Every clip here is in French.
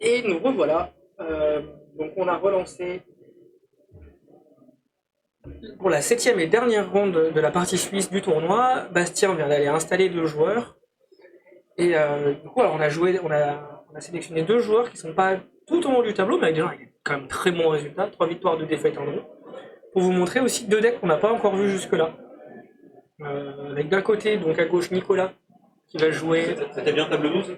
Et nous revoilà. Donc on a relancé pour la 7e et dernière ronde de la partie suisse du tournoi. Bastien vient d'aller installer 2 joueurs. Et du coup, alors on a sélectionné 2 joueurs qui ne sont pas tout en haut du tableau, mais avec des gens avec quand même très bons résultats. 3 victoires, 2 défaites en gros. Pour vous montrer aussi 2 decks qu'on n'a pas encore vus jusque-là. Avec d'un côté, donc à gauche, Nicolas, qui va jouer. C'était bien table 12.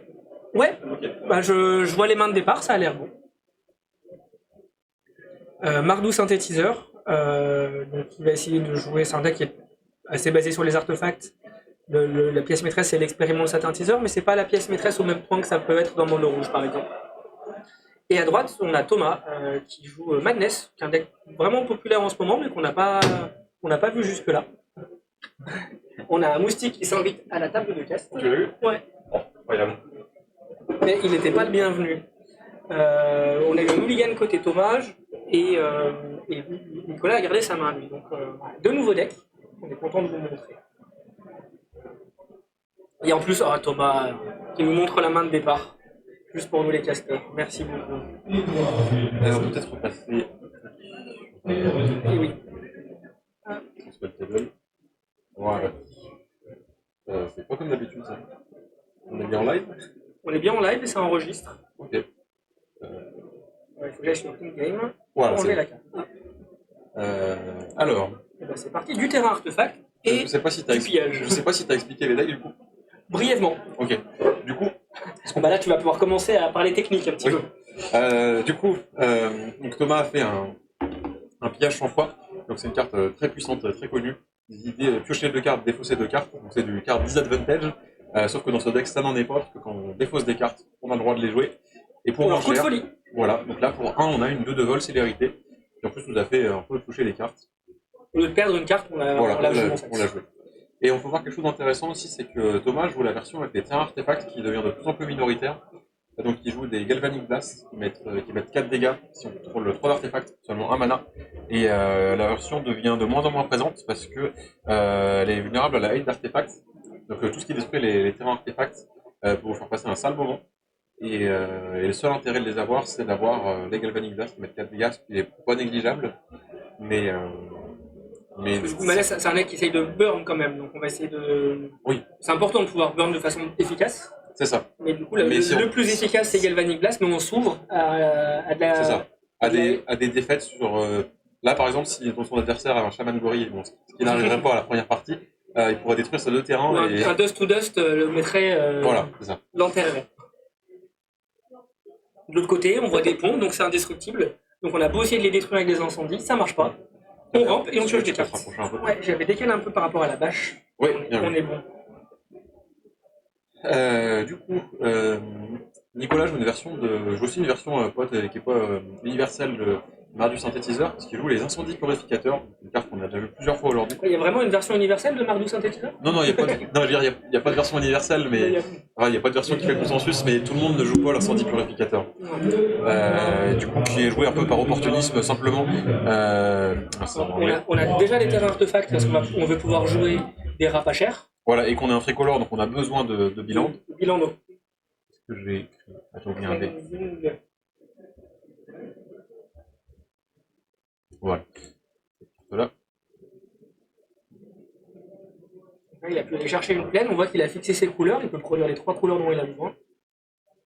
Ouais, Ok. bah je vois les mains de départ, ça a l'air bon. Mardou synthétiseur, donc il va essayer de jouer, c'est un deck qui est assez basé sur les artefacts. La pièce maîtresse c'est l'expériment synthétiseur, mais c'est pas la pièce maîtresse au même point que ça peut être dans Monde Rouge par exemple. Et à droite, on a Thomas qui joue Madness, qui est un deck vraiment populaire en ce moment, mais qu'on n'a pas vu jusque-là. On a un moustique qui s'invite à la table de caisse. Tu l'as vu? Ouais. Oh, incroyable. Mais il n'était pas le bienvenu. On a eu un hooligan côté Thomas et Nicolas a gardé sa main lui. Donc 2 nouveaux decks, on est content de vous montrer. Et en plus, Thomas qui nous montre la main de départ, juste pour nous les casters. Merci beaucoup. On peut peut-être repasser. Et oui. Transfer table. Voilà. C'est pas comme d'habitude ça. On est bien en live? On est bien en live et ça enregistre. Ok. Il faut que j'aille sur Team Game. Voilà, On met la carte. Alors. Et ben, c'est parti, du terrain artefact et je sais pas si du pillage. Je sais pas si t'as expliqué les decks du coup. Brièvement. Ok. Du coup. Bah là, tu vas pouvoir commencer à parler technique un petit peu. Du coup, donc Thomas a fait un pillage sans foi. Donc c'est une carte très puissante, très connue. L'idée piocher 2 cartes, défausser 2 cartes. Donc c'est du card disadvantage. Sauf que dans ce deck, ça n'en est pas, parce que quand on défausse des cartes, on a le droit de les jouer. Et pour leur coup de folie. Voilà, donc là pour 1, on a une 2 de vol célérité. Et en plus, nous a fait un peu toucher les cartes. Au lieu de perdre une carte, on l'a joué en fait. On l'a joué. Et on peut voir quelque chose d'intéressant aussi, c'est que Thomas joue la version avec les terrains artefacts qui devient de plus en plus minoritaire. Donc il joue des Galvanic Blast qui mettent 4 dégâts si on contrôle 3 artefacts, seulement 1 mana. Et la version devient de moins en moins présente parce que elle est vulnérable à la haine d'artefacts. Donc tout ce qui détruit les terrains artefacts pour vous faire passer un sale moment. Et le seul intérêt de les avoir, c'est d'avoir les Galvanic Blast qui mettent 4 dégâts, ce qui n'est pas négligeable. Mais Du coup, Malès, c'est un mec qui essaye de burn quand même, donc on va essayer de. Oui. C'est important de pouvoir burn de façon efficace. C'est ça. Mais du coup, le plus efficace, c'est Galvanic Blast, mais on s'ouvre à de la. C'est ça. À des défaites sur. Là, par exemple, si son adversaire a un Shaman Gorille, bon, ce qui n'arriverait pas à la première partie, il pourrait détruire ces 2 terrains. Un Dust to Dust le mettrait. Voilà, c'est ça. L'enterrerait. De l'autre côté, on voit des ponts, donc c'est indestructible. Donc on a beau essayer de les détruire avec des incendies, ça marche pas. On rampe et on pioche des cartes. Ouais, j'avais décalé un peu par rapport à la bâche. Oui, on est bon. Du coup, Nicolas joue aussi une version pote qui est pas universelle de Mardu synthétiseur, parce qu'il joue les incendies purificateurs, une carte qu'on a déjà vu plusieurs fois aujourd'hui. Il y a vraiment une version universelle de Mardu synthétiseur? Non, il n'y a pas y a pas de version universelle, mais il n'y a pas de version qui fait consensus, mais tout le monde ne joue pas l'incendie purificateur. Du coup, qui est joué un peu par opportunisme simplement. On a déjà les terrains artefacts parce qu'on veut pouvoir jouer des rats pas chers. Voilà, et qu'on est un tricolore, donc on a besoin de bilan. Bilan d'eau. Est-ce que j'ai écrit? Attends, bien un dé. Voilà. Voilà. Il a pu aller chercher une plaine, on voit qu'il a fixé ses couleurs, il peut produire les 3 couleurs dont il a besoin.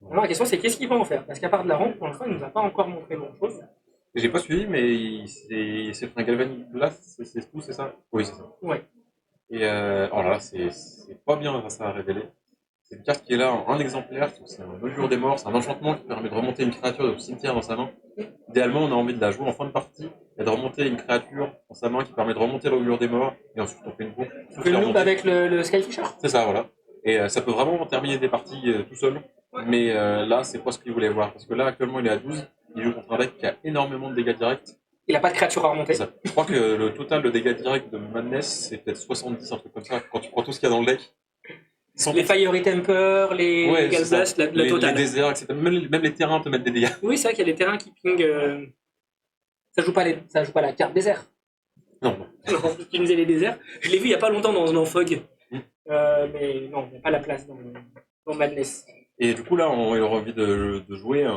Alors la question c'est qu'est-ce qu'il va en faire? Parce qu'à part de la rampe, pour l'instant, il ne nous a pas encore montré grand-chose. J'ai pas suivi, mais c'est un Galvanic Blast, c'est tout, c'est ça? Oui, c'est ça. Ouais. Et oh là là, c'est pas bien ça à révéler. C'est une carte qui est là en un exemplaire, c'est un Augure des Morts, c'est un enchantement qui permet de remonter une créature de cimetière dans sa main. Idéalement, on a envie de la jouer en fin de partie et de remonter une créature dans sa main qui permet de remonter l'Augure des Morts, et ensuite on fait une boucle. On fait une loupe avec le Skyfisher. C'est ça, voilà. Et ça peut vraiment terminer des parties tout seul, mais là, c'est pas ce qu'il voulait voir, parce que là, actuellement, il est à 12, il joue contre un deck qui a énormément de dégâts directs. Il n'a pas de créature à remonter. Je crois que le total de dégâts directs de Madness, c'est peut-être 70, un truc comme ça, quand tu prends tout ce qu'il y a dans le deck. Les Fiery Temper, les Galblast, le total. Les déserts, etc. Même les terrains te mettent des dégâts. Oui, c'est vrai qu'il y a des terrains qui pingent. Ça joue pas la carte désert. Non. Qui nous les déserts. Je l'ai vu il n'y a pas longtemps dans Fog. Mais non, il n'y a pas la place dans Madness. Et du coup, là, on a envie de jouer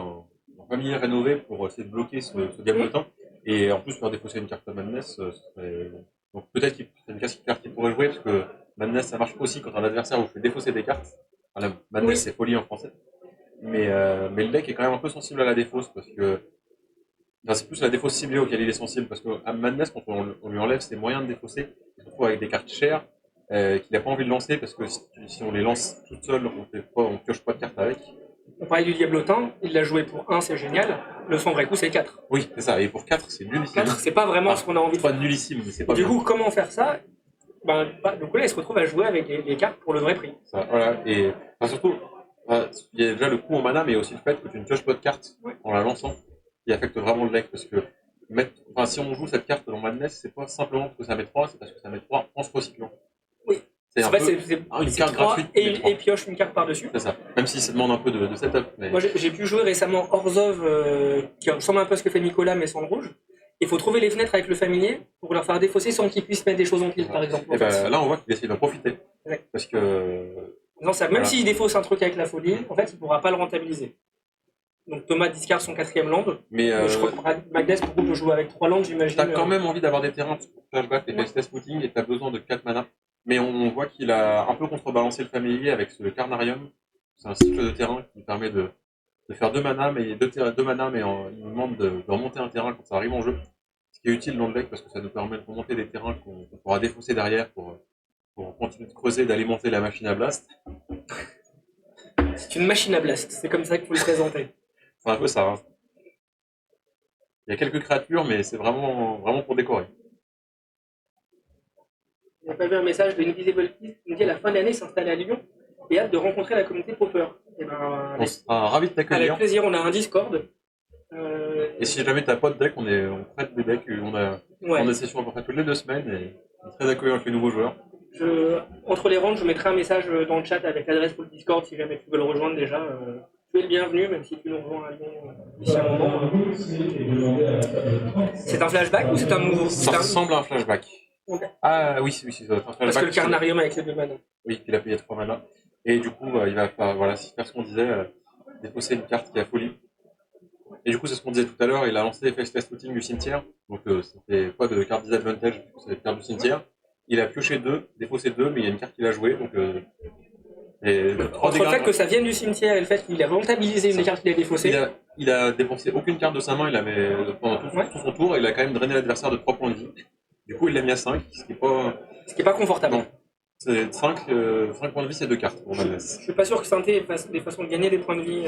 familier rénové pour essayer de bloquer ce diablotin. Et en plus, faire défausser une carte Madness, donc peut-être qu'il c'est une carte qu'il pourrait jouer, parce que Madness, ça marche aussi quand un adversaire vous fait défausser des cartes. Enfin, Madness, c'est folie en français. Mais le deck est quand même un peu sensible à la défausse, parce que enfin, c'est plus la défausse ciblée auquel il est sensible, parce que à Madness, quand on lui enlève ses moyens de défausser, il se retrouve avec des cartes chères qu'il n'a pas envie de lancer, parce que si on les lance toutes seules, on pioche pas de cartes avec. On parlait du Diablotin, il l'a joué pour 1, c'est génial. Le son vrai coup, c'est 4. Oui, c'est ça, et pour 4, c'est nullissime. 4, c'est pas vraiment ce qu'on a envie de faire. faire. Pas nullissime, mais c'est pas Du bien. coup, comment faire ça? Donc là, il se retrouve à jouer avec les cartes pour le vrai prix. Ça, voilà, et surtout, il y a déjà le coût en mana, mais il y a aussi le fait que tu ne pioches pas de carte en la lançant, qui affecte vraiment le deck, parce que si on joue cette carte dans Madness, c'est pas simplement parce que ça met 3, c'est parce que ça met 3 en se recyclant. Oui. C'est une carte gratuite. Et pioche une carte par-dessus. C'est ça, même si ça demande un peu de setup. Mais... Moi, j'ai pu jouer récemment Orzhov, qui ressemble un peu à ce que fait Nicolas, mais sans le rouge. Il faut trouver les fenêtres avec le familier pour leur faire défausser sans qu'ils puissent mettre des choses en pile, par exemple. Et là, on voit qu'il essaie d'en profiter. Ouais. Parce que. Non, même s'il défausse un truc avec la folie, en fait, il ne pourra pas le rentabiliser. Donc Thomas discard son 4e land. Mais je crois que Magnus peut jouer avec 3 lands, j'imagine. T'as quand même envie d'avoir des terrains pour flashback et faceless footing, et t'as besoin de 4 mana. Mais on voit qu'il a un peu contrebalancé le familier avec ce Carnarium. C'est un cycle de terrain qui permet de faire 2 mana, mais il nous demande de remonter un terrain quand ça arrive en jeu. Ce qui est utile dans le deck parce que ça nous permet de remonter des terrains qu'on pourra défausser derrière pour continuer de creuser, d'alimenter la machine à blast. C'est une machine à blast, c'est comme ça qu'il faut le présenter. C'est un peu ça. Hein. Il y a quelques créatures, mais c'est vraiment pour décorer. J'ai pas vu un message de Invisible Kiss qui nous dit à la fin de l'année s'installer à Lyon et hâte de rencontrer la communauté Popper. On sera ravis de t'accueillir. Avec plaisir, on a un Discord. Et si jamais t'as pas de deck, on prête des decks, on a des sessions à peu près toutes les 2 semaines et on est très accueillant avec les nouveaux joueurs. Entre les rounds, je mettrai un message dans le chat avec l'adresse pour le Discord si jamais tu veux le rejoindre déjà. Tu es le bienvenu, même si tu nous rejoins à Lyon d'ici un moment. C'est un flashback ou c'est un nouveau? Ça ressemble à un flashback. Okay. Ah oui, c'est un flashback. Parce que le Carnarium avec les 2 mana. Oui, il a payé 3 mana. Et du coup, il va faire ce qu'on disait, défausser une carte qui a folie. Et du coup, c'est ce qu'on disait tout à l'heure, il a lancé Faceless Footing du cimetière. Donc, c'était pas de carte disadvantage, c'est une carte du cimetière. Il a pioché 2, défaussé 2, mais il y a une carte qu'il a jouée. Donc, entre le fait que ça vienne du cimetière et le fait qu'il a rentabilisé une des cartes qu'il a défaussées. Il a dépensé aucune carte de sa main, il avait pendant tout son tour, et il a quand même drainé l'adversaire de 3 points de vie. Du coup, il l'a mis à 5, ce qui est pas confortable. Non. C'est 5 points de vie, c'est 2 cartes pour Madness. Je suis pas sûr que Synthé ait des façons de gagner des points de vie.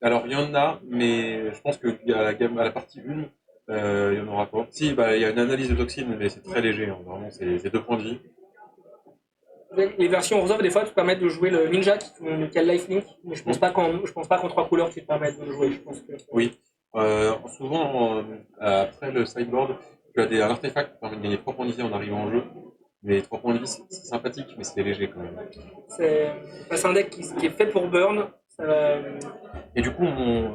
Alors, il y en a, mais je pense qu'à la partie 1, il n'y en aura pas. Si, il y a une analyse de toxine, mais c'est très léger. Hein. Vraiment, c'est 2 points de vie. Les versions Orzhov, des fois, te permettent de jouer le ninja qui a le lifelink, mais je pense pas qu'en 3 couleurs, tu te permettes de le jouer. Je pense que... Oui. Souvent, après le sideboard, tu as un artefact qui permet de gagner 3 points de vie en arrivant en jeu. Mais 3 points de vie, c'est sympathique, mais c'est léger quand même. C'est un deck qui est fait pour burn. Et du coup,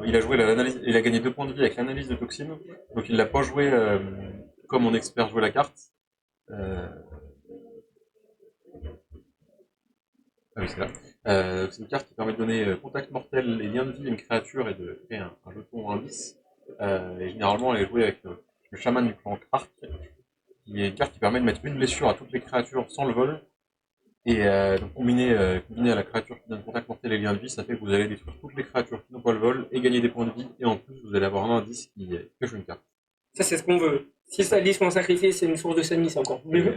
il a gagné 2 points de vie avec l'analyse de toxine. Donc il l'a pas joué comme mon expert jouait la carte. Ah oui, c'est là. C'est une carte qui permet de donner contact mortel et lien de vie à une créature et de créer un jeton indice. Et généralement, elle est jouée avec le chaman du clan Arc, qui est une carte qui permet de mettre une blessure à toutes les créatures sans le vol. Et donc combiné à la créature qui donne contact mortel et lien de vie, ça fait que vous allez détruire toutes les créatures qui n'ont pas le vol et gagner des points de vie. Et en plus, vous allez avoir un indice qui pioche une carte. Ça, c'est ce qu'on veut. Si ça liste qu'on sacrifie, c'est une source de sanity, c'est encore mieux.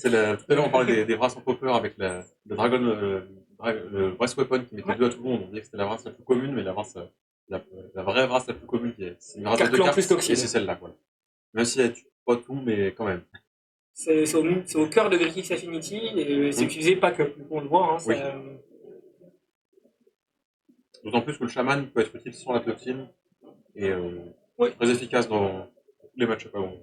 Tout à l'heure, on parlait des brass en popper avec le dragon, le brass weapon qui mettait 2 à tout le monde. On disait que c'était la brasse la plus commune, mais la vraie brasse la plus commune, c'est une brasse de 2 cartes, et c'est celle-là. Voilà. Même si elle tue pas tout, mais quand même. C'est au cœur de Grixis Affinity, et c'est utilisé pas que on le voit. Hein, oui. D'autant plus que le chaman peut être utile sans la toxine, et très efficace dans tous les matchs-up avant.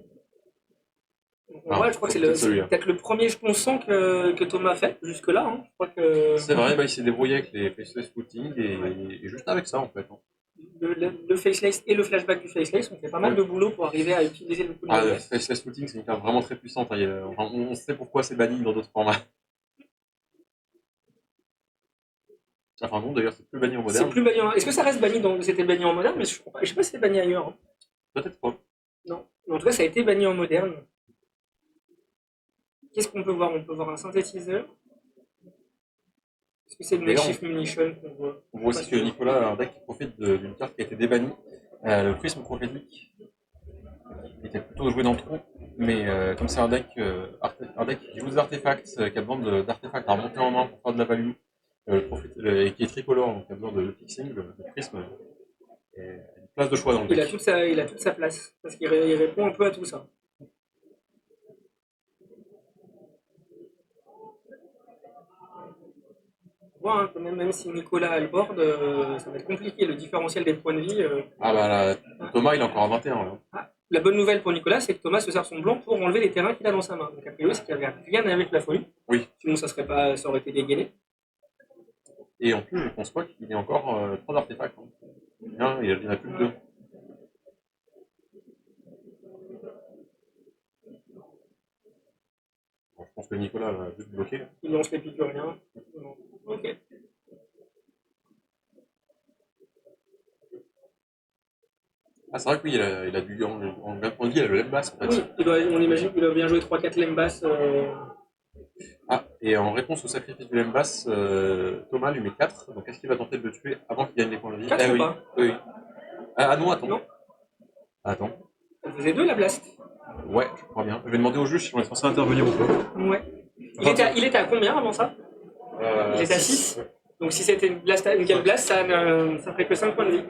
Ouais, je crois que c'est peut-être le premier jeton que Thomas a fait jusque-là. Hein. Je crois que... C'est vrai, il s'est débrouillé avec les faceless footing et juste avec ça en fait. Hein. Le faceless et le flashback du faceless, on fait pas mal de boulot pour arriver à utiliser le coup de le faceless footing, c'est une carte vraiment très puissante. Hein. On sait pourquoi c'est banni dans d'autres formats. Enfin, non, d'ailleurs, c'est plus banni en C'est moderne. plus banni en... Est-ce que ça reste banni dans... C'était banni en moderne, mais je sais pas si c'est banni ailleurs. Hein. Peut-être pas. Non. Mais en tout cas, ça a été banni en moderne. Qu'est-ce qu'on peut voir? On peut voir un synthétiseur. Est-ce que c'est une D'ailleurs, makeshift munition qu'on voit? On voit aussi que Nicolas a un deck qui profite d'une carte qui a été débannie, le prisme prophétique, qui était plutôt joué dans le trou, mais comme c'est un deck qui joue des artefacts, qui a besoin d'artefacts à remonter en main pour faire de la value, et qui est tricolore, donc qui a besoin de fixing, le prisme a une place de choix dans le Il a deck. toute sa place, parce qu'il répond un peu à tout ça. On voit, hein, quand même si Nicolas a le board, ça va être compliqué. Le différentiel des points de vie. Ah bah là, Thomas il est encore à 21 là. Ah, la bonne nouvelle pour Nicolas, c'est que Thomas se sert son blanc pour enlever les terrains qu'il a dans sa main. Donc a priori, c'est qu'il n'y avait rien avec la folie. Oui. Sinon, ça aurait été dégainé. Et en plus, je pense pas qu'il ait encore 3 artefacts. Hein. Il y en a plus que 2. Bon, je pense que Nicolas va juste bloquer. Il lance les piqûriens. Ok. Ah, c'est vrai que oui, il a du. En bien point de vie, il a le Lembas en fait. Oui, on imagine qu'il doit bien jouer 3-4 Lembas. Ah, et en réponse au sacrifice du Lembas, Thomas lui met 4. Donc est-ce qu'il va tenter de le tuer avant qu'il gagne des points de vie? 4 ou oui. pas? Oui. Ah non, attends. Non. Attends. Elle faisait 2 la blast. Ouais, je crois bien. Je vais demander au juge si on est censé intervenir ou pas. Ouais. Il était à combien avant ça? Il était à 6. Donc si c'était une quelle blast, ça ferait que 5 points de vie.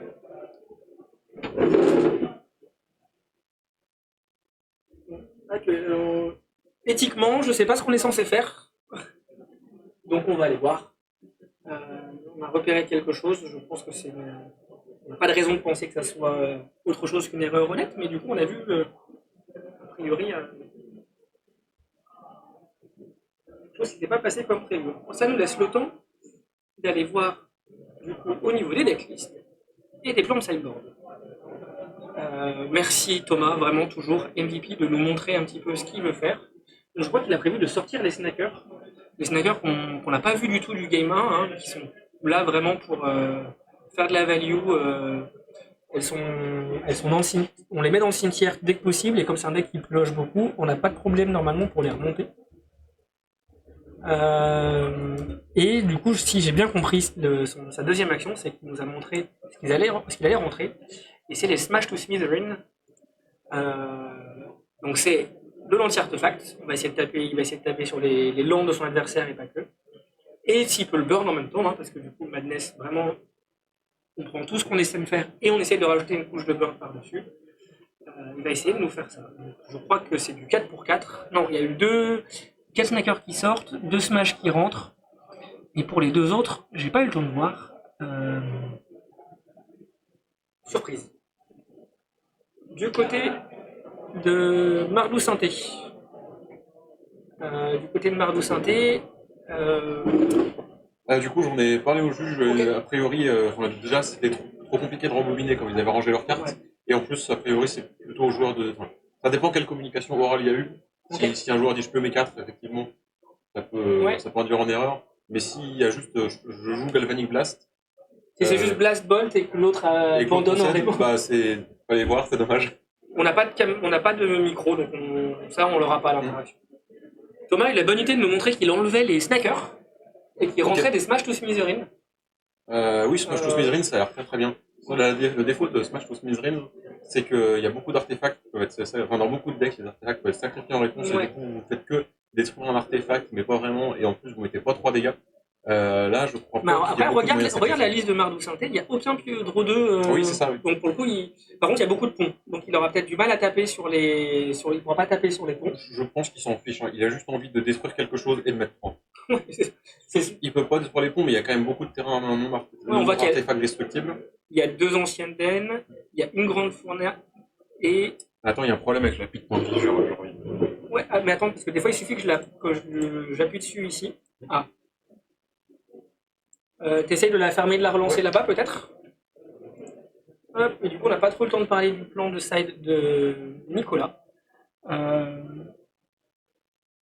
Éthiquement, je sais pas ce qu'on est censé faire. Donc on va aller voir. On a repéré quelque chose. Je pense que c'est on n'a pas de raison de penser que ça soit autre chose qu'une erreur honnête, mais du coup on a vu a priori quelque chose qui n'était pas passé comme prévu. Ça nous laisse le temps d'aller voir du coup au niveau des decklists et des plans de sideboard. Merci Thomas, vraiment toujours MVP, de nous montrer un petit peu ce qu'il veut faire. Donc, je crois qu'il a prévu de sortir les snackers qu'on n'a pas vu du tout du game 1, hein, qui sont là vraiment pour faire de la value. Elles sont dans le on les met dans le cimetière dès que possible, et comme c'est un deck qui pioche beaucoup, on n'a pas de problème normalement pour les remonter. Et du coup, si j'ai bien compris sa deuxième action, c'est qu'il nous a montré ce qu'il allait rentrer, et c'est les Smash to Smithereen. Donc c'est de l'anti-artefact. Il va essayer de taper sur les landes de son adversaire et pas que. Et s'il peut le burn en même temps, hein, parce que du coup, Madness, vraiment, on prend tout ce qu'on essaie de faire et on essaie de rajouter une couche de burn par-dessus. Il va essayer de nous faire ça. Donc, je crois que c'est du 4 pour 4. Non, il y a eu 4 snackers qui sortent, 2 smash qui rentrent. Et pour les 2 autres, j'ai pas eu le temps de voir. Surprise. Du côté de Mardou Synthé. Du coup, j'en ai parlé au juge. Okay. A priori, déjà, c'était trop compliqué de rembobiner comme ils avaient rangé leurs cartes. Ouais. Et en plus, a priori, c'est plutôt aux joueurs de. Ça dépend quelle communication orale il y a eu. Okay. Si un joueur dit je peux mes cartes, effectivement, ça peut induire en erreur. Mais s'il y a juste je joue Galvanic Blast. Si c'est juste Blast Bolt et que l'autre abandonne en réponse. Bah, c'est. Fallait voir, c'est dommage. On n'a pas de micro, donc ça, on l'aura pas à l'interaction. Thomas, il a la bonne idée de nous montrer qu'il enlevait les snackers et qu'il rentrait des Smash to Smithereen. Oui, Smash to Smithereen, ça a l'air très très bien. Le défaut de Smash to Smithereen, c'est qu'il y a beaucoup d'artefacts qui peuvent être. Enfin, dans beaucoup de decks, les artefacts peuvent être sacrifiés en réponse, et du coup, vous faites que détruire un artefact, mais pas vraiment, et en plus, vous mettez pas 3 dégâts. Là, je crois pas. Après, regarde la liste de Mardou Synthé, il n'y a aucun draw 2. Oui, c'est ça. Oui. Donc, pour le coup, par contre, il y a beaucoup de ponts. Donc, il aura peut-être du mal à taper il ne pourra pas taper sur les ponts. Je pense qu'il s'en fiche. Hein. Il a juste envie de détruire quelque chose et de mettre 3. Il peut pas détruire les ponts, mais il y a quand même beaucoup de terrain à un nombre d'artefacts destructibles. Il y a 2 anciennes dennes, il y a une grande fournaise et. Attends, il y a un problème avec la pique point de vie. Ouais, mais attends, parce que des fois, il suffit que j'appuie dessus ici. Ah. T'essayes de la fermer, de la relancer là-bas peut-être. Hop, et du coup on n'a pas trop le temps de parler du plan de side de Nicolas.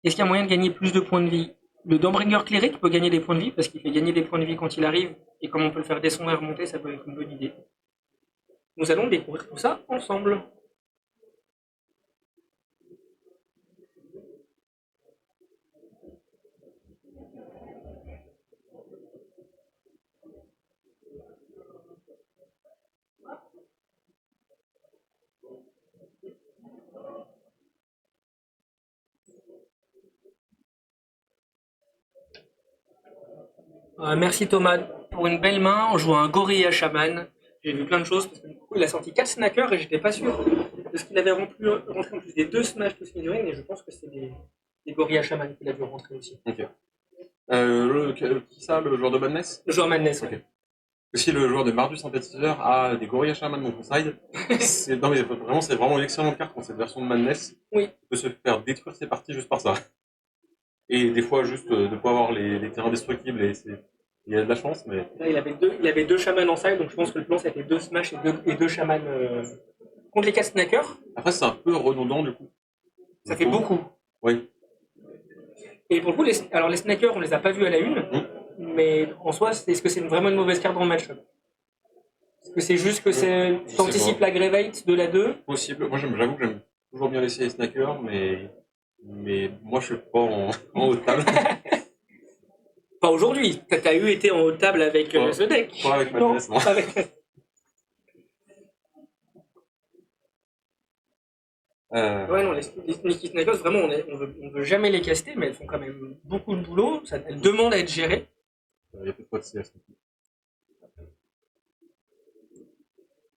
Est-ce qu'il y a moyen de gagner plus de points de vie? Le Dawnbringer Cleric peut gagner des points de vie parce qu'il fait gagner des points de vie quand il arrive. Et comme on peut le faire descendre et remonter, ça peut être une bonne idée. Nous allons découvrir tout ça ensemble. Merci Thomas pour une belle main. On joue un gorilla chaman. J'ai vu plein de choses parce que du coup, il a sorti 4 snackers et j'étais pas sûr de ce qu'il avait rentré en plus des 2 smash to figurines et je pense que c'est des gorilla chaman qu'il a dû rentrer aussi. Ok. Qui ça, le joueur de Madness? Le joueur Madness, Ok. ouais. Si le joueur de Mardu Synthétiseur a des Gorilla Shaman dans son side, non mais vraiment, c'est vraiment une excellente carte pour cette version de Madness. Oui. Il peut se faire détruire ses parties juste par ça. Et des fois, juste de pas avoir les terrains destructibles, il y a de la chance, mais. Là, il avait deux chamans en side, donc je pense que le plan, c'était 2 smash et deux chamans contre les 4 snackers. Après, c'est un peu redondant du coup. Ça fait beaucoup. Oui. Et pour le coup, les snackers, on les a pas vus à la une, mais en soi, est-ce que c'est vraiment une mauvaise carte dans le match-up? Est-ce que c'est juste que t'anticipes la Gravate de la 2? Possible. Moi, j'avoue que j'aime toujours bien laisser les snackers, mais moi, je suis pas en haut de table. Pas aujourd'hui. T'as été en haut de table avec ce deck. Pas avec Madness, non. Ouais, non, les Sneaky Snackers, vraiment, on veut jamais les caster, mais elles font quand même beaucoup de boulot. Elles demandent à être gérées. Il y a peut-être pas de CS.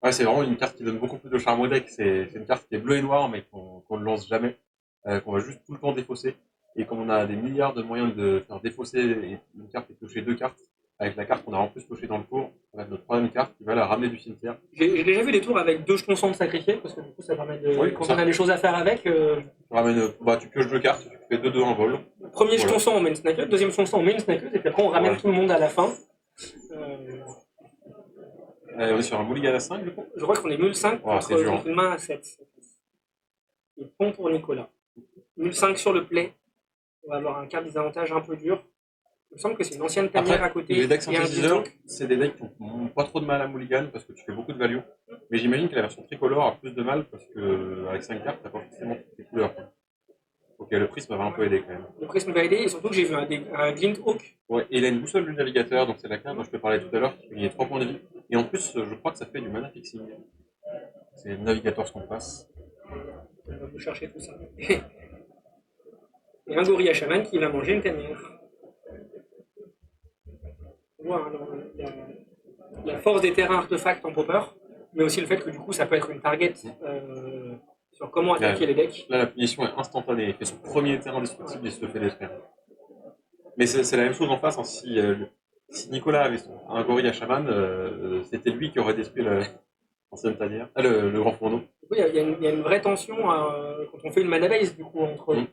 Ouais, c'est vraiment une carte qui donne beaucoup plus de charme au deck. C'est une carte qui est bleue et noire, mais qu'on ne lance jamais, qu'on va juste tout le temps défausser. Et comme on a des milliards de moyens de faire défausser une carte et piocher 2 cartes, avec la carte qu'on a en plus pioché dans le tour, on va notre 3e carte qui va la ramener du cimetière. J'ai déjà vu des tours avec 2 jetons sang de sacrifiés, parce que du coup ça permet de. Oui, quand ça. on a des choses à faire avec. Tu pioches 2 cartes, tu fais 2-2 en vol. Premier jeton sang, on met une snackeuse. Deuxième jeton sang, on met une snackeuse. Et puis après, on ramène tout le monde à la fin. On est sur un mulligan à 5 du coup. Je crois qu'on est nul 5 contre une main à 7. Et bon pour Nicolas. Nul 5 sur le play. On va avoir un quart désavantage un peu dur. Il me semble que c'est une ancienne tanière à côté. Les decks synthétiseurs, c'est des decks qui n'ont pas trop de mal à mulligan parce que tu fais beaucoup de value. Mais j'imagine que la version tricolore a plus de mal parce que avec 5 cartes, t'as pas forcément toutes les couleurs. Ok, le prisme va un peu aider quand même. Le prisme va aider et surtout que j'ai vu un Glint Hawk. Ouais, et il a une boussole du navigateur, donc c'est la carte dont je te parlais tout à l'heure qui fait gagner 3 points de vie. Et en plus, je crois que ça fait du mana fixing. C'est le navigateur ce qu'on passe. On va vous chercher tout ça. Et un gorilla chaman qui va manger une tanière. On voit la force des terrains artefacts en popper, mais aussi le fait que du coup ça peut être une target sur comment attaquer les decks. Là, la punition est instantanée. Il fait son premier terrain destructible et il se le fait détruire. Mais c'est la même chose en face. Hein. Si Nicolas avait un gorilla chaman, c'était lui qui aurait détruit l'ancienne tanière, le grand fourneau. Il y a une vraie tension quand on fait une mana base du coup entre eux.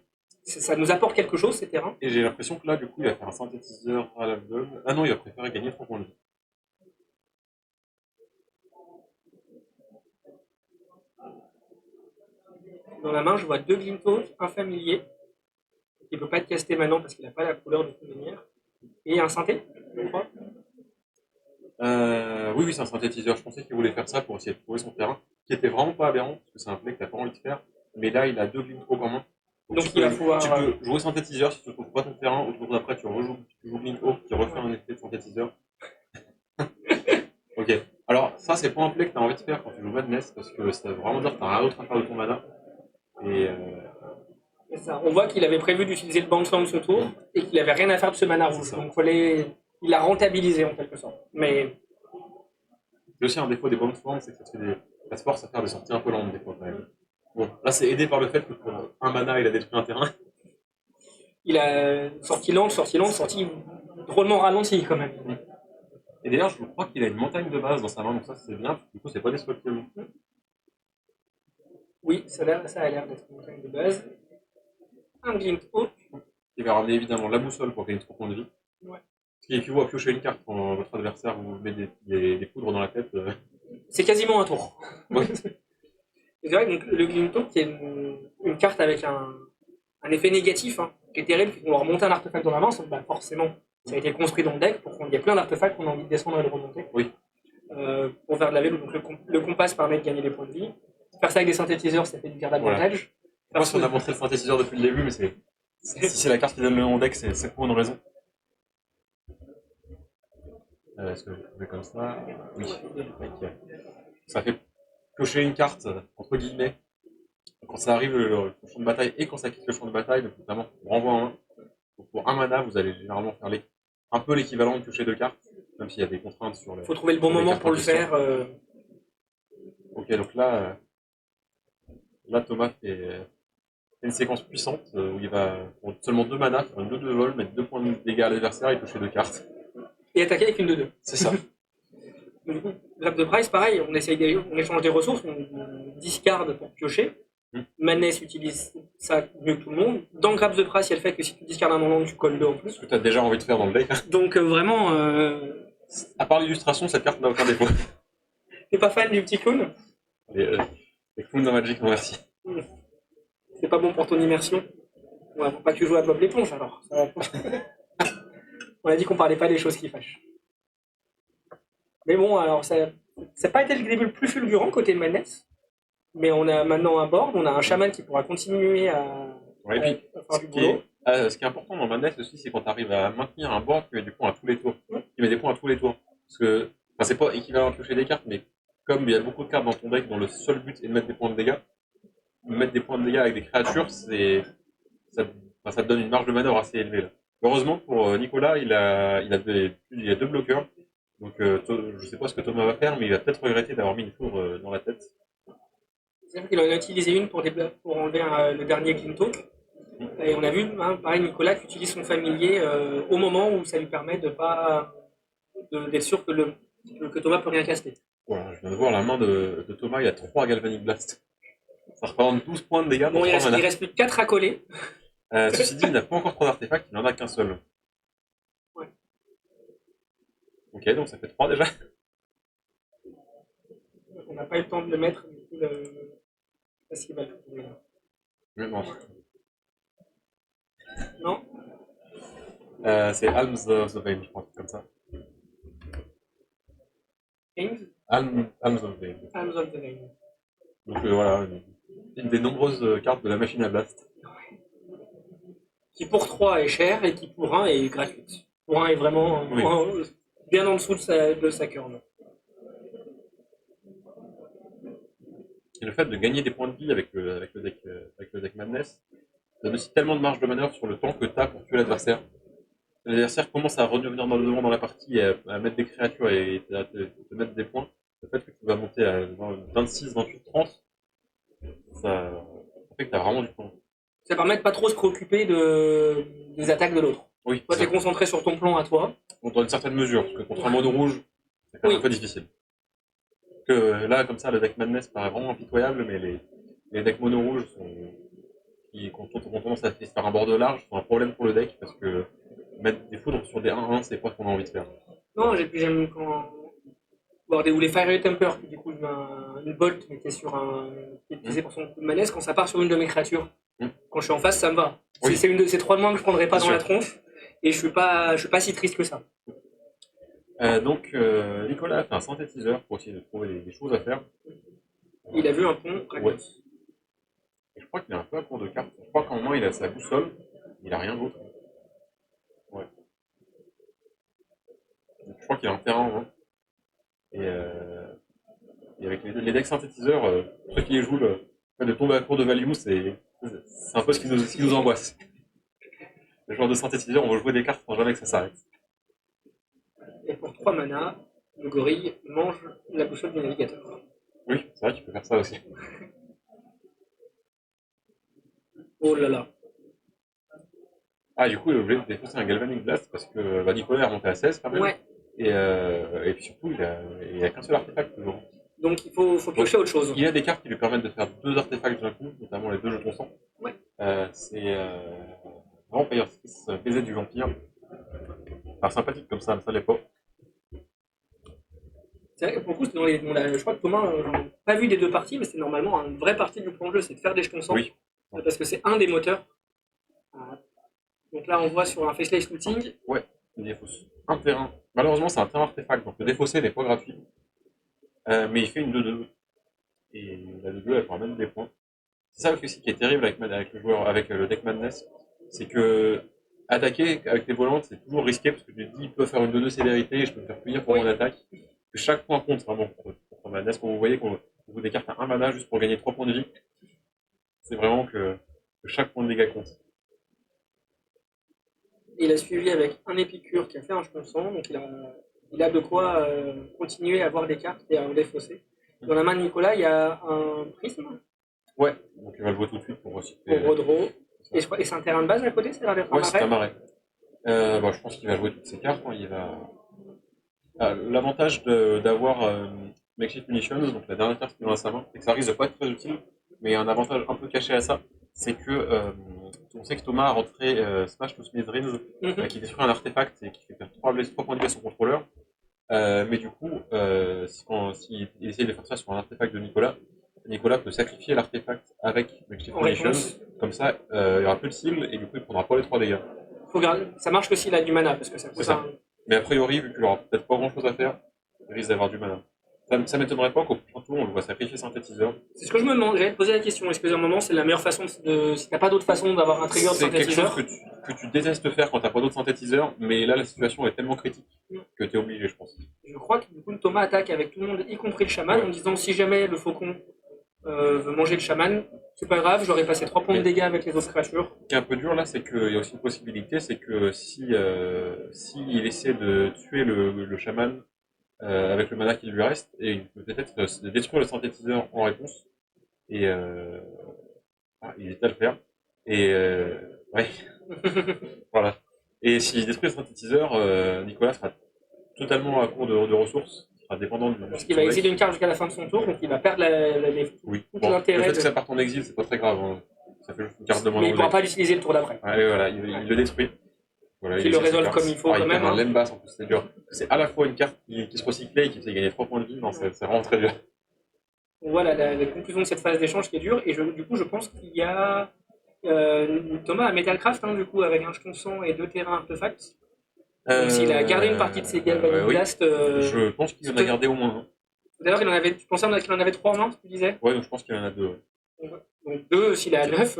Ça nous apporte quelque chose ces terrains. Et j'ai l'impression que là, du coup, il va faire un synthétiseur à la gueule. Ah non, il va préférer gagner 3 points de vie. Dans la main, je vois 2 Glinthawk, un familier, qui ne peut pas être casté maintenant parce qu'il n'a pas la couleur de toute manière, et un synthé, je crois. Oui, c'est un synthétiseur. Je pensais qu'il voulait faire ça pour essayer de trouver son terrain, qui était vraiment pas aberrant, parce que c'est un play que t'as pas envie de faire. Mais là, il a 2 Glinthawk en main. Donc il va pouvoir. Tu peux jouer synthétiseur si tu ne trouves pas ton terrain, au tour d'après, tu joues Glinthawk qui refait un effet de synthétiseur. Ok. Alors, ça, c'est pas un play que tu as envie de faire quand tu joues Madness, parce que ça veut vraiment dire que tu n'as rien d'autre à faire de ton mana. Et ça. On voit qu'il avait prévu d'utiliser le Bounceland ce tour et qu'il avait rien à faire de ce mana rouge. Donc il l'a rentabilisé en quelque sorte. Mais c'est aussi un défaut des Bounceland, c'est que ça se force à faire des sorties un peu lentes des fois quand même. Bon, là c'est aidé par le fait que pour un mana il a détruit un terrain. Il a sorti drôlement ralenti quand même. Et d'ailleurs, je crois qu'il a une montagne de base dans sa main, donc ça c'est bien, parce que du coup c'est pas destructible. Oui, ça a l'air d'être une montagne de base. Un Glint Hawk. Il va ramener évidemment la boussole pour gagner 3 points de vie. Ouais. Ce qui équivaut à piocher une carte quand votre adversaire vous met des poudres dans la tête. C'est quasiment un tour. Ouais. C'est vrai que le Glint Hawk, qui est une carte avec un effet négatif, hein, qui est terrible, c'est qu'on va remonter un artefact dans la main, sauf que bah, forcément, ça a été construit dans le deck pour qu'il y ait plein d'artefacts qu'on a envie de descendre et de remonter. Oui. Pour faire de la vélo, donc le compas permet de gagner des points de vie. Faire ça avec des synthétiseurs, ça fait du carte d'avantage. Je pense qu'on a montré le synthétiseur depuis le début, mais si c'est la carte qui donne le nom deck, c'est pour une raison. Est-ce que je fais comme ça? Oui. Ça fait piocher une carte, entre guillemets, quand ça arrive le champ de bataille et quand ça quitte le champ de bataille, donc notamment pour renvoi en 1. Donc pour un mana, vous allez généralement faire un peu l'équivalent de piocher 2 cartes, même s'il y a des contraintes sur le. Il faut trouver le bon moment pour le faire. Ok, donc là Thomas fait une séquence puissante où il va, pour seulement 2 mana, faire une 2 de vol, mettre 2 points de dégâts à l'adversaire et piocher 2 cartes. Et attaquer avec une 2-2. C'est ça. Du coup, Grab de Price, pareil, on échange des ressources, on discarde pour piocher. Madness utilise ça mieux que tout le monde. Dans Grab the Price, il y a le fait que si tu discardes un moment, tu colles 2 en plus. Ce que tu as déjà envie de faire dans le deck. Donc vraiment. À part l'illustration, cette carte n'a aucun défaut. T'es pas fan du petit clown? Les clowns dans Magic, non merci. C'est pas bon pour ton immersion. Ouais, faut pas que tu joues à Bob l'éponge alors. On a dit qu'on parlait pas des choses qui fâchent. Mais bon, alors ça n'a pas été le début le plus fulgurant côté Madness. Mais on a maintenant un board, on a un chaman qui pourra continuer à faire du boulot. Ce qui est important dans Madness aussi, c'est quand tu arrives à maintenir un board qui met des points à tous les tours. Qui met des points à tous les tours. Parce que, c'est pas équivalent à piocher des cartes, mais comme il y a beaucoup de cartes dans ton deck dont le seul but est de mettre des points de dégâts, mettre des points de dégâts avec des créatures, ça te donne une marge de manœuvre assez élevée. Là. Heureusement pour Nicolas, il a 2 bloqueurs. Donc je sais pas ce que Thomas va faire, mais il va peut-être regretter d'avoir mis une foudre dans la tête. C'est-à-dire qu'il en a utilisé une pour enlever le dernier Clean Talk. Et on a vu, pareil, Nicolas qui utilise son familier au moment où ça lui permet d'être sûr que Thomas peut rien caster. Voilà, je viens de voir la main de Thomas, il y a 3 Galvanic Blast. Ça représente 12 points de dégâts pour 3 mana. Il reste plus que 4 à coller. Ceci dit, il n'a pas encore 3 artefacts, il n'en a qu'un seul. Ouais. Ok, donc ça fait 3 déjà. On n'a pas eu le temps de le mettre, du coup, parce qu'il va le trouver là. Non. C'est Alms of the Vein, je pense, comme ça. Alms of the Vein. Alms of the Vein. Donc voilà, une des nombreuses cartes de la machine à blast. Qui pour 3 est cher et qui pour 1 est gratuite. Pour 1 est vraiment bien en dessous de sa curve. Et le fait de gagner des points de vie avec le deck Madness donne aussi tellement de marge de manœuvre sur le temps que tu as pour tuer l'adversaire. L'adversaire commence à redevenir dans le devant dans la partie, à mettre des créatures et à te mettre des points. Le fait que tu vas monter à 26, 28, 30, ça fait que tu as vraiment du temps. Ça permet de pas trop se préoccuper des attaques de l'autre. Oui. Toi, tu es concentré sur ton plan à toi. Dans une certaine mesure, parce que contre un mono rouge, c'est quand même un peu difficile. Que là, comme ça, le deck Madness paraît vraiment impitoyable, mais les decks mono rouges qui ont tendance à se faire un bord large sont un problème pour le deck, parce que mettre des foudres sur des 1-1, c'est pas ce qu'on a envie de faire. Non, j'aime quand. Ou les Fiery Temper, qui du coup une bolt, mais qui est utilisé pour son coup de manesse, quand ça part sur une de mes créatures. Quand je suis en face, ça me va. Oui. C'est une de ces 3 de moins que je prendrais pas Bien dans sûr. la tronche, et je suis pas si triste que ça. Donc, Nicolas a fait un synthétiseur pour essayer de trouver des choses à faire. Il a vu un pont. Ouais. Et je crois qu'il a un peu à court de cartes. Je crois qu'en moins il a sa boussole, il a rien d'autre. Ouais. Donc, je crois qu'il a un terrain en main. Et avec les decks synthétiseurs, ceux qui les jouent, le fait de tomber à court de value, c'est un peu ce qui nous angoisse. Le genre de synthétiseur, on va jouer des cartes sans jamais que ça s'arrête. Et pour 3 mana, le gorille mange la boussole du navigateur. Oui, c'est vrai, tu peux faire ça aussi. Oh là là. Ah, du coup, il est obligé de défausser un Galvanic Blast parce que Nicolas est remonté à 16 quand même. Ouais. Et puis surtout, il n'y a qu'un seul artefact toujours. Donc il faut piocher autre chose. Il y a des cartes qui lui permettent de faire 2 artefacts d'un coup, notamment les 2 jetons sang. Ouais. C'est Vampire Six, baiser du vampire. Enfin, sympathique comme ça l'est pas. C'est vrai que pour le coup, je crois que Thomas, j'en ai pas vu des 2 parties, mais c'est normalement une vraie partie du plan de jeu, c'est de faire des jetons sang. Oui. Parce que c'est un des moteurs Donc là, on voit sur un Faceless Looting. Ouais, il défausse un terrain. Malheureusement, c'est un terrain artefact, donc le défausser n'est pas gratuit. Mais il fait une 2-2. Et la 2-2, elle prend même des points. C'est ça aussi qui est terrible avec le joueur, avec le deck Madness. C'est que attaquer avec les volantes, c'est toujours risqué parce que tu te dis, il peut faire une 2-2 célérité et je peux me faire punir pour mon attaque. Que chaque point compte vraiment contre Madness. Quand vous voyez qu'on vous des cartes à 1 mana juste pour gagner 3 points de vie, c'est vraiment que chaque point de dégâts compte. Il a suivi avec un Épicure qui a fait un jeton sang, donc il a de quoi continuer à avoir des cartes et à en défausser. Dans la main de Nicolas, il y a un prisme. Ouais, donc il va le jouer tout de suite pour recycler. Pour redraw. Et c'est un terrain de base à côté, c'est l'air d'être un marais. Ouais, c'est un marais. Je pense qu'il va jouer toutes ses cartes. Hein. Il va. L'avantage d'avoir Makeshift Munitions, donc la dernière carte qui est dans sa main, c'est que ça risque de pas être très utile, mais il y a un avantage un peu caché à ça, c'est que on sait que Thomas a rentré Smash to Smithereens, qui détruit un artefact et qui fait perdre 3 points de vie à son contrôleur. Mais du coup, s'il essaye de faire ça sur un artefact de Nicolas peut sacrifier l'artefact avec Makeshift Munitions, comme ça il n'y aura plus de seal et du coup il prendra pas les 3 dégâts. Ça marche que s'il a du mana, parce que ça coûte ça. Mais a priori, vu qu'il aura peut-être pas grand chose à faire, il risque d'avoir du mana. Ça m'étonnerait pas qu'au prochain tour on le voit sacrifier synthétiseur. C'est ce que je me demande, j'allais te poser la question, est-ce que à un moment c'est la meilleure façon si t'as pas d'autre façon d'avoir un trigger de synthétiseur? C'est quelque chose que tu détestes faire quand t'as pas d'autre synthétiseur, mais là la situation est tellement critique que t'es obligé, je pense. Je crois que du coup Thomas attaque avec tout le monde, y compris le chaman, en disant si jamais le faucon veut manger le chaman, c'est pas grave, j'aurais passé 3 points de dégâts avec les autres créatures. Ce qui est un peu dur là, c'est qu'il y a aussi une possibilité, c'est que si il essaie de tuer le chaman avec le mana qui lui reste, et il peut peut-être détruire le synthétiseur en réponse, et il hésite à le faire, et ouais, voilà. Et s'il détruit le synthétiseur, Nicolas sera totalement à court de ressources. Dépendant du. Parce qu'il va exiler une carte jusqu'à la fin de son tour, donc il va perdre tout l'intérêt. Le fait que ça parte en exil, c'est pas très grave. Hein. Ça fait juste une carte de moins. Mais il ne pourra pas l'utiliser le tour d'après. Ouais, voilà, il le détruit. Voilà, il le résolve comme il faut quand même. Il perd un Lembas en plus, c'est dur. C'est à la fois une carte qui se recyclait et qui fait gagner 3 points de vie. Non, c'est vraiment très dur. Voilà la conclusion de cette phase d'échange qui est dure. Et du coup, je pense qu'il y a Thomas à Metalcraft, du coup, avec un jeton sang et 2 terrains artefacts. Donc s'il a gardé une partie de ses Galvanic Blast... je pense qu'il en a gardé au moins un. D'ailleurs, tu pensais qu'il en avait 3 en main, tu disais? Ouais, donc je pense qu'il en a 2. Donc 2, s'il est à 9...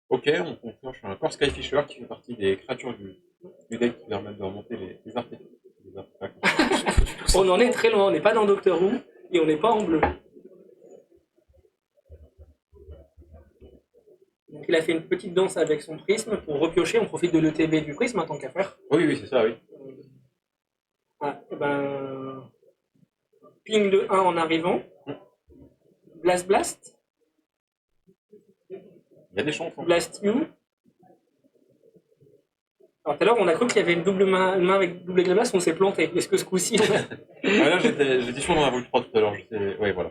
Ok, on clenche un Core Skyfisher qui fait partie des créatures du deck qui permettent de remonter les artefacts. On en est très loin, on n'est pas dans Doctor Who et on n'est pas en bleu. Donc il a fait une petite danse avec son prisme pour repiocher, on profite de l'ETB du prisme en tant qu'à faire. Oui, c'est ça, oui. Ping de 1 en arrivant. Blast. Il y a des chances. Blast You. Alors tout à l'heure, on a cru qu'il y avait une double main avec double glace, on s'est planté. Est-ce que ce coup-ci, on a... là, j'étais sûr d'en avoir eu 3 tout à l'heure. Oui, voilà.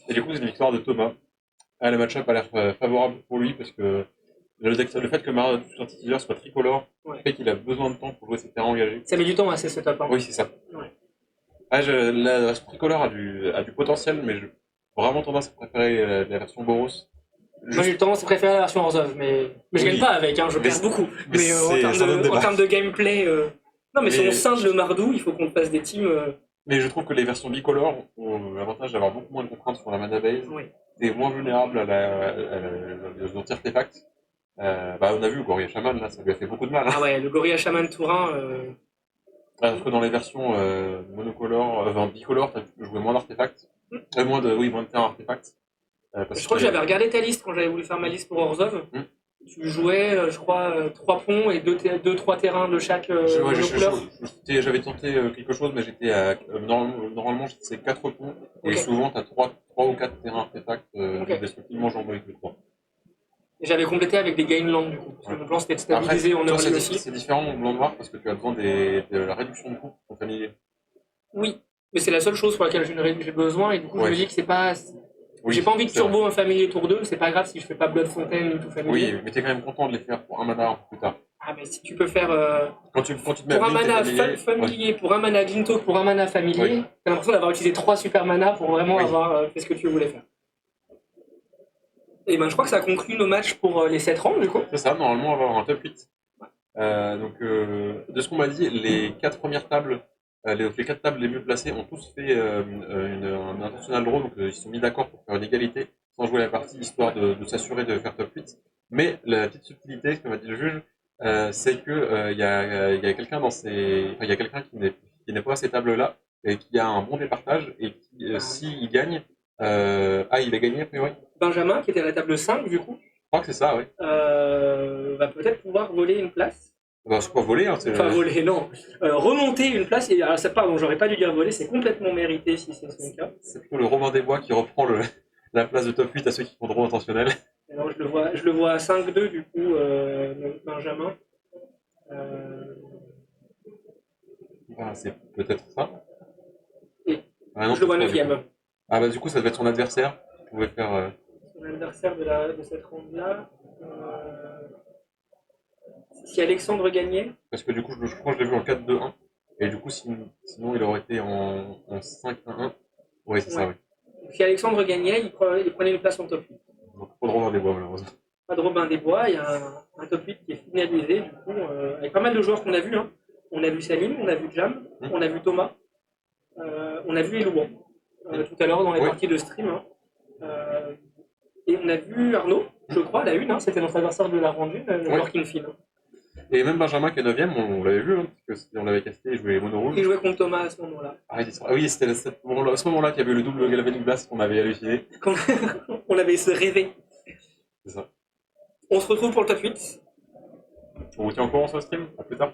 Et du coup, c'est une victoire de Thomas. Le match-up a l'air favorable pour lui parce que le fait que le synthétiseur soit tricolore fait qu'il a besoin de temps pour jouer ses terrains engagés. Ça met du temps à ces setups. Oui, c'est ça. Ouais. La tricolore a du potentiel, mais j'ai vraiment tendance à préférer la version Boros. Moi j'ai eu tendance à préférer la version Orzhov, mais je gagne pas avec, je perds beaucoup. Mais en termes de gameplay... Non, mais si on scinde le Mardou, il faut qu'on fasse des teams... Mais je trouve que les versions bicolores ont l'avantage d'avoir beaucoup moins de contraintes sur la mana base. Oui. T'es moins vulnérable aux anti-artefacts. On a vu le Gorilla Shaman, là, ça lui a fait beaucoup de mal. Hein. Ah ouais, le Gorilla Shaman Tourin... Alors que dans les versions bicolores, tu peux jouer moins d'artefacts. Moins de terrains artefacts. Je crois que j'avais regardé ta liste quand j'avais voulu faire ma liste pour Orzhov. Tu jouais, je crois, 3 ponts et 2-3 terrains de chaque couleur. J'avais tenté quelque chose, mais j'étais à. Normalement, c'est 4 ponts. Et souvent, tu as 3 ou 4 terrains artefacts destructivement jambés avec le 3. Et j'avais complété avec des Gainland du coup. Parce que mon plan c'était de stabiliser en early aussi. C'est différent mon blanc noir parce que tu as besoin de la réduction de coût pour ton familier. Oui, mais c'est la seule chose pour laquelle j'ai besoin et du coup je me dis que c'est pas. J'ai pas envie de turbo un familier tour 2, c'est pas grave si je fais pas Blood Fontaine ou tout familier. Oui, mais t'es quand même content de les faire pour un mana un peu plus tard. Ah, mais si tu peux faire. Quand tu te mets pour un mana familier, pour un mana Glinto, pour un mana familier, t'as l'impression d'avoir utilisé 3 super mana pour vraiment avoir fait ce que tu voulais faire. Et ben, je crois que ça conclut nos matchs pour les 7 rangs, du coup. C'est ça, normalement, on va avoir un top 8. De ce qu'on m'a dit, les 4 premières tables, les 4 tables les mieux placées ont tous fait un international draw, donc ils se sont mis d'accord pour faire une égalité sans jouer la partie, histoire de s'assurer de faire top 8. Mais la petite subtilité, ce que m'a dit le juge, c'est que il y a quelqu'un il y a quelqu'un qui n'est pas à ces tables-là et qui a un bon départage et qui, s'il gagne, il a gagné a priori. Benjamin, qui était à la table 5, du coup, Je crois que c'est ça, oui. va peut-être pouvoir voler une place. Bah, c'est pas volé, hein, c'est. Enfin, voler, non. Remonter une place. Et, alors, pardon, j'aurais pas dû dire voler, c'est complètement mérité si c'est son cas. C'est plutôt le Robin des Bois qui reprend la place de top 8 à ceux qui font droit intentionnel. Alors, je le vois à 5-2, du coup, Benjamin. C'est peut-être ça. Et Non, je le vois peut-être pas, 9ème. Ah bah du coup ça devait être son adversaire qui pouvait faire. Son adversaire de cette ronde-là. Si Alexandre gagnait. Parce que du coup je crois que je l'ai vu en 4-2-1. Et du coup sinon il aurait été en 5-1-1. Oui c'est ça, oui. Si Alexandre gagnait, il prenait une place en top 8. Donc pas de Robin des Bois malheureusement. Pas de Robin des Bois, il y a un top 8 qui est finalisé, du coup, avec pas mal de joueurs qu'on a vus. Hein. On a vu Salim, on a vu Jam, on a vu Thomas, on a vu Elouan tout à l'heure dans les parties de stream. Hein. Et on a vu Arnaud, je crois, la une, hein, c'était notre adversaire de la ronde 1, le joueur qui me file. Et même Benjamin qui est 9ème, on l'avait vu, hein, parce que on l'avait casté, il jouait mono rouge. Il jouait contre Thomas à ce moment-là. Oui, c'était à ce moment-là qu'il y avait eu le double Galvanic Blast qu'on avait halluciné. On avait rêvé. C'est ça. On se retrouve pour le top 8. On vous tient au courant sur le stream, à plus tard.